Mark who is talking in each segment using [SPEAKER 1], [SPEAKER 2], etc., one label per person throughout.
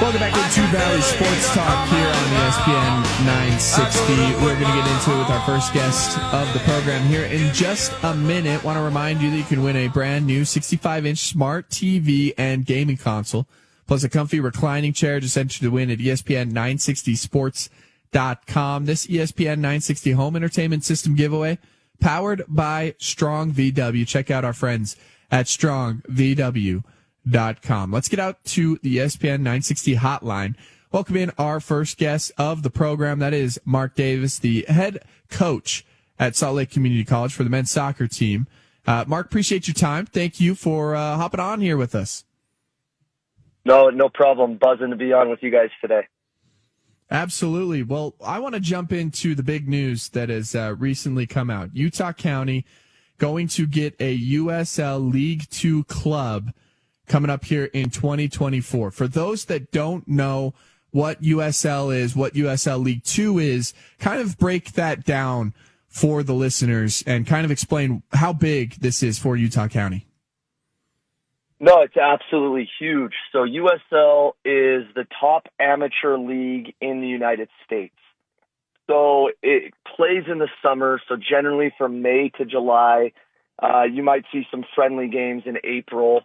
[SPEAKER 1] Welcome back into Valley Sports Talk here on ESPN 960. We're going to get into it with our first guest of the program here in just a minute. Want to remind you that you can win a brand new 65-inch smart TV and gaming console, plus a comfy reclining chair. Just enter to win at ESPN960sports.com. This ESPN 960 home entertainment system giveaway powered by Strong VW. Check out our friends at strongvw.com. Let's get out to the ESPN 960 hotline. Welcome in our first guest of the program. That is Mark Davis, the head coach at Salt Lake Community College for the men's soccer team. Mark, appreciate your time. Thank you for hopping on here with us.
[SPEAKER 2] No problem. Buzzing to be on with you guys today.
[SPEAKER 1] Absolutely. Well, I want to jump into the big news that has recently come out. Utah County going to get a USL League 2 club coming up here in 2024. For those that don't know what USL is, what USL League 2 is, kind of break that down for the listeners and kind of explain how big this is for Utah County.
[SPEAKER 2] No, it's absolutely huge. So USL is the top amateur league in the United States. So it plays in the summer. So generally from May to July, you might see some friendly games in April.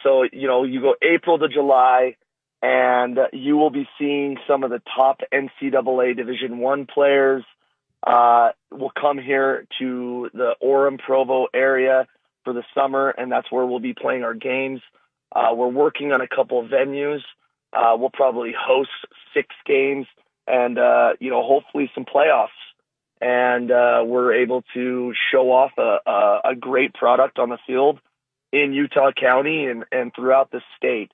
[SPEAKER 2] So, you go April to July and you will be seeing some of the top NCAA Division I players, will come here to the Orem Provo area for the summer. And that's where we'll be playing our games. We're working on a couple of venues. We'll probably host 6 games and, hopefully some playoffs. And, we're able to show off a great product on the field in Utah County and throughout the state.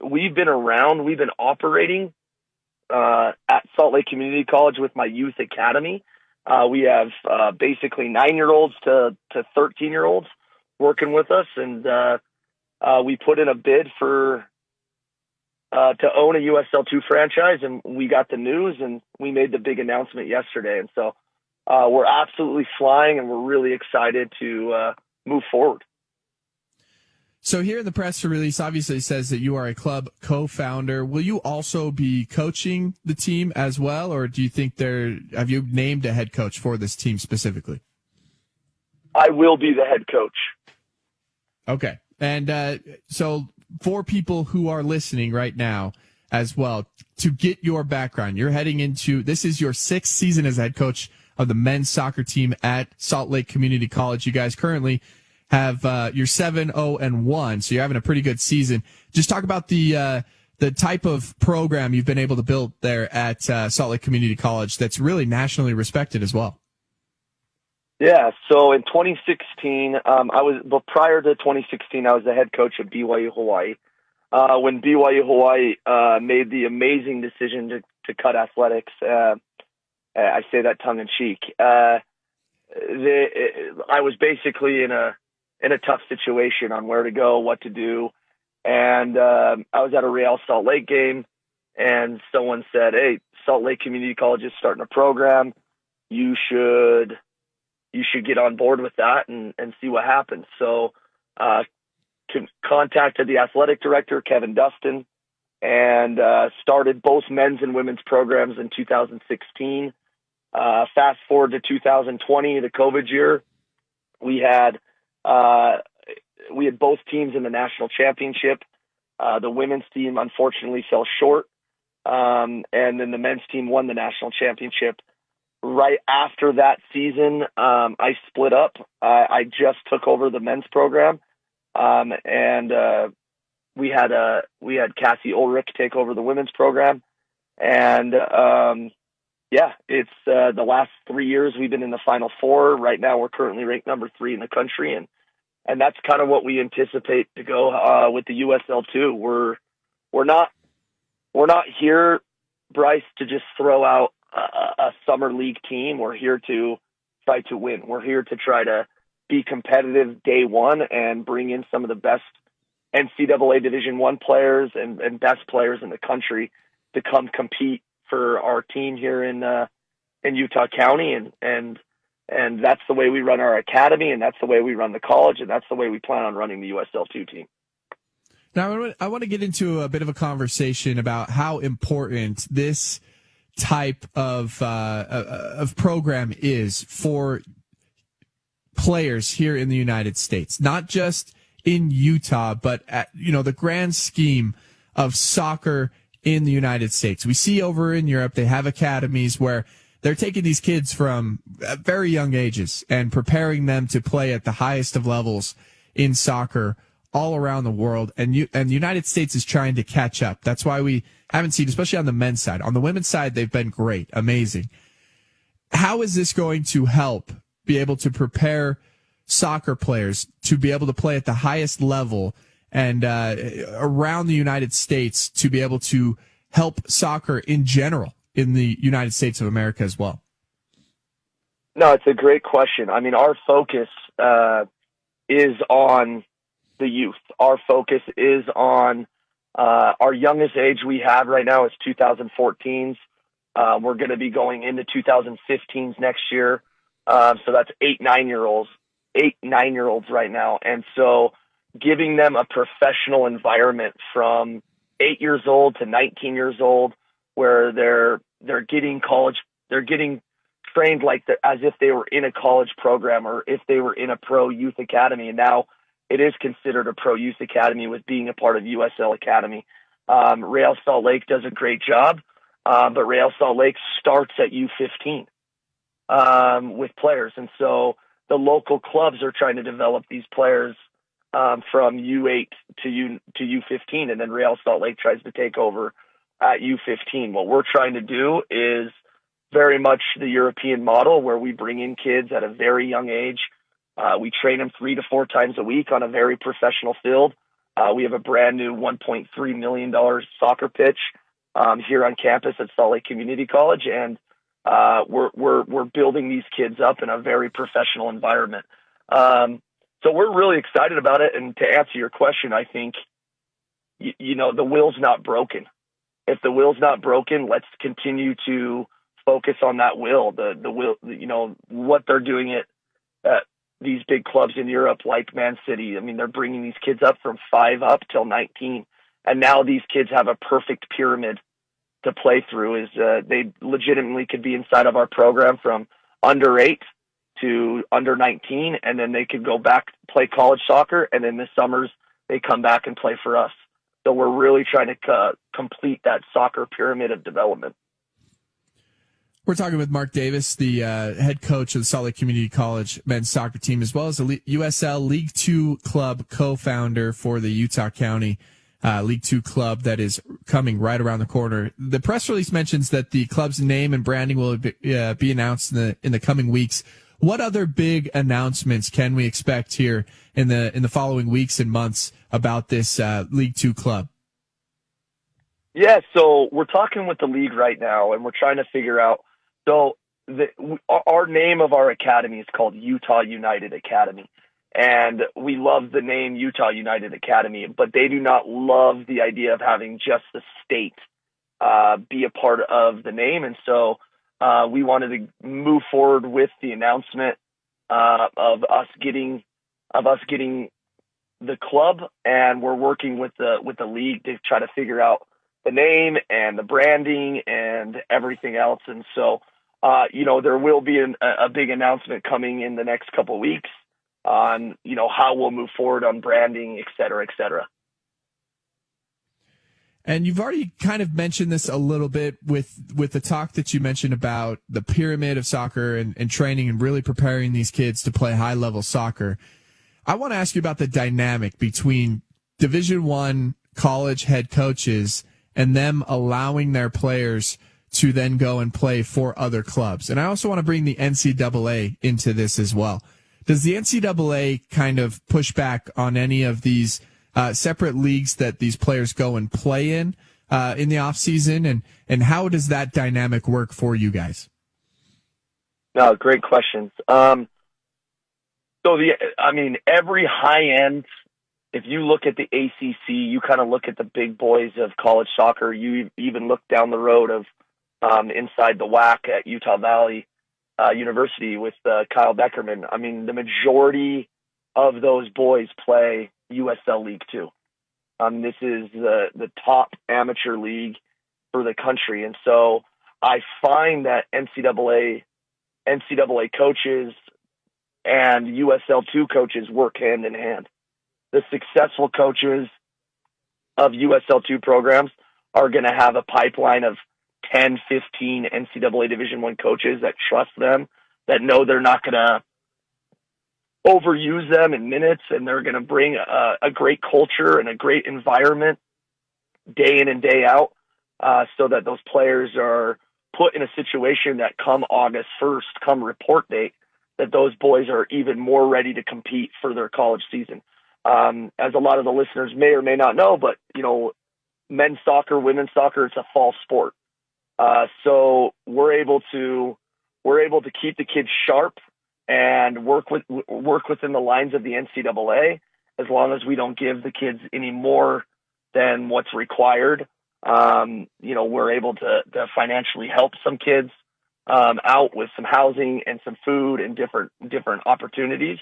[SPEAKER 2] We've been around, we've been operating at Salt Lake Community College with my youth academy. We have basically 9-year-olds to 13-year-olds working with us, and we put in a bid to own a USL2 franchise, and we got the news, and we made the big announcement yesterday. And so we're absolutely flying, and we're really excited to move forward.
[SPEAKER 1] So here in the press release, obviously it says that you are a club co-founder. Will you also be coaching the team as well, or do you think have you named a head coach for this team specifically?
[SPEAKER 2] I will be the head coach.
[SPEAKER 1] Okay. And so for people who are listening right now as well, to get your background, you're heading into, this is your 6th season as head coach of the men's soccer team at Salt Lake Community College. You guys currently have you're 7-0-1, so you're having a pretty good season. Just talk about the type of program you've been able to build there at Salt Lake Community College that's really nationally respected as well.
[SPEAKER 2] Yeah, so in 2016, prior to 2016, I was the head coach of BYU Hawaii. When BYU Hawaii made the amazing decision to cut athletics, I say that tongue in cheek. I was basically in a tough situation on where to go, what to do. And I was at a Real Salt Lake game, and someone said, "Hey, Salt Lake Community College is starting a program. You should get on board with that and see what happens." So contacted the athletic director, Kevin Dustin, and started both men's and women's programs in 2016. Fast forward to 2020, the COVID year, we had both teams in the national championship. The women's team unfortunately fell short, and then the men's team won the national championship. Right after that season, I split up. I just took over the men's program, and we had Cassie Ulrich take over the women's program. And it's the last 3 years we've been in the Final Four. Right now, we're currently ranked number 3 in the country, and that's kind of what we anticipate to go with the USL2. We're not here, Bryce, to just throw out a summer league team. We're here to try to win. We're here to try to be competitive day one and bring in some of the best NCAA Division I players and best players in the country to come compete for our team here in Utah County, and that's the way we run our academy, and that's the way we run the college, and that's the way we plan on running the USL2 team.
[SPEAKER 1] Now, I want to get into a bit of a conversation about how important this type of program is for players here in the United States, not just in Utah, but at, the grand scheme of soccer in the United States. We see over in Europe, they have academies where they're taking these kids from very young ages and preparing them to play at the highest of levels in soccer all around the world. And the United States is trying to catch up. That's why we haven't seen, especially on the men's side. On the women's side, they've been great, amazing. How is this going to help be able to prepare soccer players to be able to play at the highest level and around the United States to be able to help soccer in general in the United States of America as well?
[SPEAKER 2] No, it's a great question. I mean, our focus is on the youth. Our focus is on our youngest age we have right now is 2014s. We're going to be going into 2015s next year. So that's 9-year-olds right now. And so giving them a professional environment from 8 years old to 19 years old, where they're getting trained as if they were in a college program or if they were in a pro youth academy. And now it is considered a pro youth academy with being a part of USL Academy. Real Salt Lake does a great job, but Real Salt Lake starts at U15 with players. And so the local clubs are trying to develop these players from U8 to U15, and then Real Salt Lake tries to take over at U15. What we're trying to do is very much the European model, where we bring in kids at a very young age. We train them 3 to 4 times a week on a very professional field. We have a brand new $1.3 million soccer pitch here on campus at Salt Lake Community College, and we're building these kids up in a very professional environment. So we're really excited about it. And to answer your question, I think the will's not broken. If the will's not broken, let's continue to focus on that will. The will, what they're doing at these big clubs in Europe, like Man City. I mean, they're bringing these kids up from 5 up till 19, and now these kids have a perfect pyramid to play through. They legitimately could be inside of our program from under 8 to under 19, and then they could go back play college soccer, and then the summers they come back and play for us. So we're really trying to complete that soccer pyramid of development.
[SPEAKER 1] We're talking with Mark Davis, the head coach of the Salt Lake Community College men's soccer team, as well as the USL League 2 club co-founder for the Utah County League 2 club that is coming right around the corner. The press release mentions that the club's name and branding will be announced in the coming weeks. What other big announcements can we expect here in the following weeks and months about this League 2 club?
[SPEAKER 2] Yeah, so we're talking with the league right now, and we're trying to figure out. So our name of our academy is called Utah United Academy, and we love the name Utah United Academy, but they do not love the idea of having just the state be a part of the name, and so we wanted to move forward with the announcement of us getting the club, and we're working with the league to try to figure out the name and the branding and everything else. And so, there will be a big announcement coming in the next couple of weeks on, how we'll move forward on branding, et cetera, et cetera.
[SPEAKER 1] And you've already kind of mentioned this a little bit with the talk that you mentioned about the pyramid of soccer and training and really preparing these kids to play high level soccer. I want to ask you about the dynamic between Division I college head coaches and them allowing their players to then go and play for other clubs. And I also want to bring the NCAA into this as well. Does the NCAA kind of push back on any of these separate leagues that these players go and play in the off season, and how does that dynamic work for you guys?
[SPEAKER 2] No, great questions. So every high end, if you look at the ACC, you kind of look at the big boys of college soccer. You even look down the road of inside the WAC at Utah Valley University with Kyle Beckerman. I mean, the majority of those boys play USL League 2. This is the top amateur league for the country. And so I find that NCAA coaches and USL2 coaches work hand in hand. The successful coaches of USL2 programs are going to have a pipeline of 10, 15 NCAA Division I coaches that trust them, that know they're not going to overuse them in minutes, and they're going to bring a great culture and a great environment day in and day out, so that those players are put in a situation that come August 1st, come report date, that those boys are even more ready to compete for their college season. As a lot of the listeners may or may not know, but men's soccer, women's soccer, it's a fall sport. So we're able to keep the kids sharp and work within the lines of the NCAA, as long as we don't give the kids any more than what's required. We're able to financially help some kids out with some housing and some food and different opportunities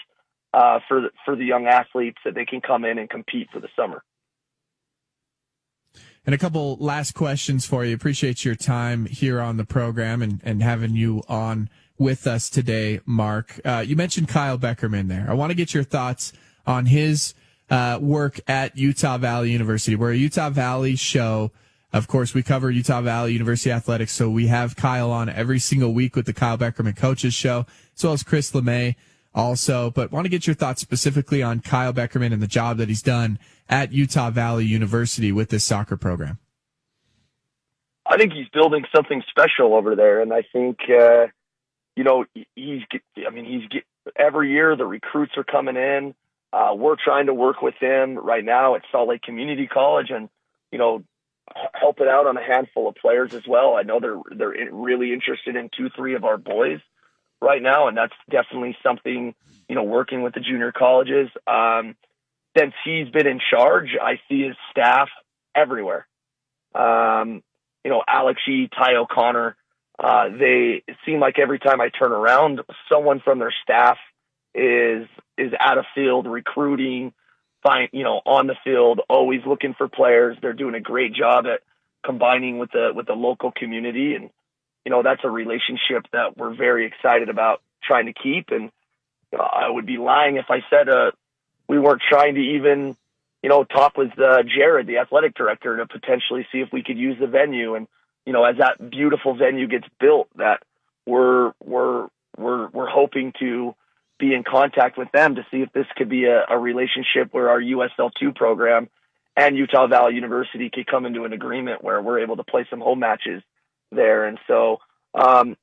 [SPEAKER 2] for the young athletes, that they can come in and compete for the summer.
[SPEAKER 1] And a couple last questions for you. Appreciate your time here on the program and having you on with us today, Mark. You mentioned Kyle Beckerman there. I want to get your thoughts on his work at Utah Valley University. We're a Utah Valley show. Of course, we cover Utah Valley University athletics, so we have Kyle on every single week with the Kyle Beckerman Coaches Show, as well as Chris LeMay also. But want to get your thoughts specifically on Kyle Beckerman and the job that he's done at Utah Valley University with this soccer program.
[SPEAKER 2] I think he's building something special over there, and I think every year the recruits are coming in. We're trying to work with him right now at Salt Lake Community College, and help it out on a handful of players as well. I know they're really interested in 2-3 of our boys right now, and that's definitely something, working with the junior colleges. Since he's been in charge, I see his staff everywhere. Alex E., Ty O'Connor, they seem like every time I turn around, someone from their staff is out of field recruiting, on the field, always looking for players. They're doing a great job at combining with the local community. And, that's a relationship that we're very excited about trying to keep. And I would be lying if I said we weren't trying to even, talk with Jared, the athletic director, to potentially see if we could use the venue. And, as that beautiful venue gets built, that we're hoping to be in contact with them to see if this could be a relationship where our USL2 program and Utah Valley University could come into an agreement where we're able to play some home matches there. And so, I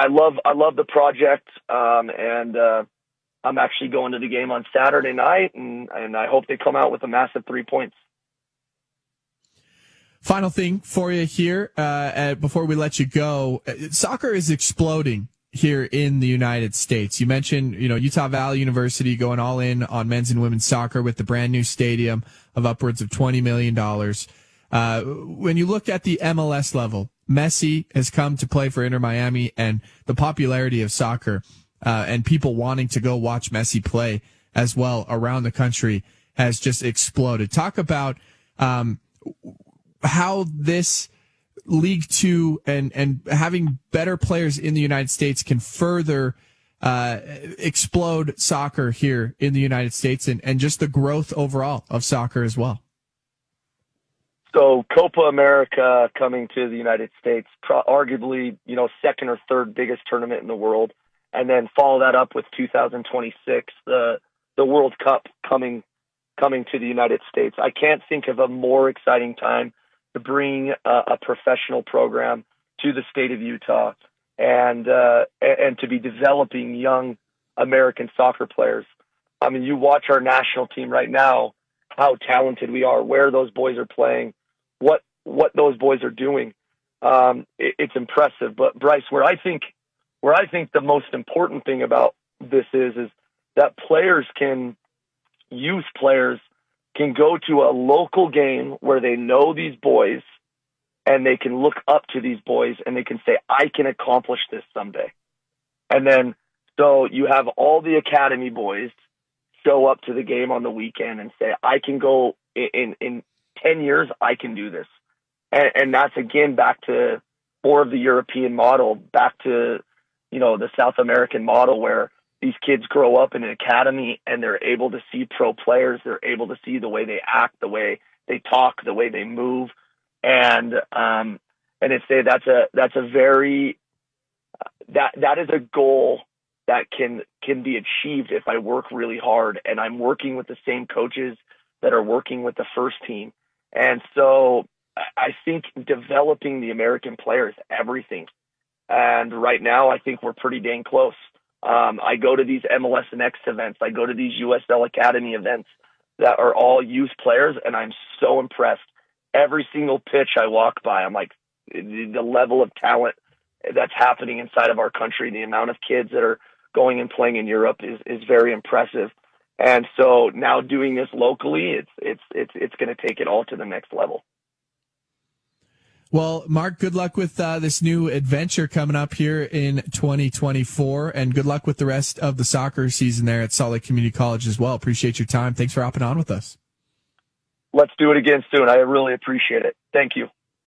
[SPEAKER 2] love the project. And I'm actually going to the game on Saturday night, and I hope they come out with a massive 3 points.
[SPEAKER 1] Final thing for you here, before we let you go, soccer is exploding here in the United States. You mentioned, Utah Valley University going all in on men's and women's soccer with the brand new stadium of upwards of $20 million. When you look at the MLS level, Messi has come to play for Inter Miami, and the popularity of soccer, and people wanting to go watch Messi play as well around the country has just exploded. Talk about, how this League Two and having better players in the United States can further explode soccer here in the United States and just the growth overall of soccer as well.
[SPEAKER 2] So Copa America coming to the United States, arguably, second or third biggest tournament in the world. And then follow that up with 2026, the World Cup coming to the United States. I can't think of a more exciting time to bring a professional program to the state of Utah and to be developing young American soccer players. I mean, you watch our national team right now, how talented we are, where those boys are playing, what those boys are doing. It's impressive. But Bryce, where I think the most important thing about this is that youth players can go to a local game where they know these boys and they can look up to these boys and they can say, I can accomplish this someday. And then, so you have all the academy boys show up to the game on the weekend and say, I can go in 10 years, I can do this. And that's, again, back to more of the European model, back to, the South American model, where these kids grow up in an academy and they're able to see pro players. They're able to see the way they act, the way they talk, the way they move. And it's that's a very, that is a goal that can be achieved if I work really hard, and I'm working with the same coaches that are working with the first team. And so I think developing the American player is everything. And right now, I think we're pretty dang close. I go to these MLS Next events. I go to these USL Academy events that are all youth players, and I'm so impressed. Every single pitch I walk by, I'm like, the level of talent that's happening inside of our country, the amount of kids that are going and playing in Europe is very impressive. And so now doing this locally, it's going to take it all to the next level.
[SPEAKER 1] Well, Mark, good luck with this new adventure coming up here in 2024, and good luck with the rest of the soccer season there at Salt Lake Community College as well. Appreciate your time. Thanks for hopping on with us.
[SPEAKER 2] Let's do it again soon. I really appreciate it. Thank you.